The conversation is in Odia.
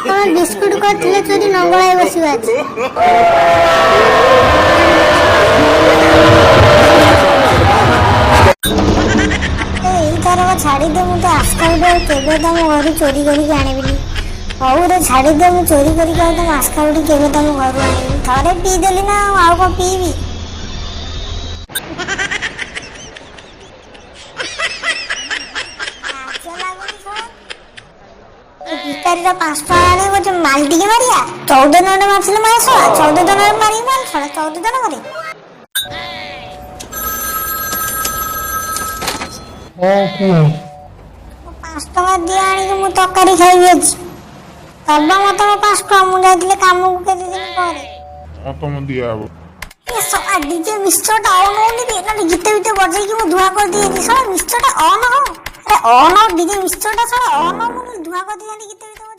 ତମେ ବିସ୍କୁଟ କରିଥିଲେ ଚୋରି ନଙ୍ଗଳାଇ ବସିବା ଅଛି। ଏଇଥରକ ଛାଡ଼ିଦେ, ମୁଁ ତ ଆସ୍କା ଗୋଟେ ଆଉ କେବେ ତମ ଘରୁ ଚୋରି କରିକି ଆଣିବିନି। ହଉ ରେ ଛାଡ଼ିଦେ, ମୁଁ ଚୋରି କରିକି ଆଉ ତମ ଆସ୍କା ଗୋଟେ କେବେ ତମ ଘରୁ ଆଣିବିନି। ଥରେ ପିଇଦେଲି ନା, ଆଉ କଣ ପିଇବି? ଭିକାରୀଟା 5 ଟଙ୍କା ଆଣେ ଗୋଟେ ମାଲ ଟିକେ ମାରିଆ। 14 ଜଣ ମାରିଥିଲେ ମାସ 14 ଜଣ ମାରି ମାଲ 14 ଜଣ କରି। ହଁ କୁହ। 5 ଟଙ୍କା ଦିଅ ଆଣିକି ମୁଁ ତରକାରୀ ଖାଇବି ଆଜି। ଦବା ମତେ 5 ଟଙ୍କା, ମୁଁ ଯାଇଥିଲି କାମକୁ କେତେ ଦିନ ପରେ। ହଁ ତମ ଦିଆହବ। ଏ ଶଳା ଡିଜେ ମିକ୍ସଚରଟା ଅନ୍ ହଉନି ରେ, ନହେଲେ ଗୀତ ଗୀତ ବଜେଇକି ମୁଁ ଧୂଆଁ କରିଦିଏନି। ଶଳା ମିକ୍ସଚରଟା ଅନ୍ ହଉ। ଆରେ ଅନ୍ ହଉ, ଡିଜେ ମିକ୍ସଚରଟା ଶଳା ଅନ୍ ହଉ, ମୁଁ ଧୂଆଁ କରିଦିଏନି ଗୀତ ଗୀତ ବଜେଇକି।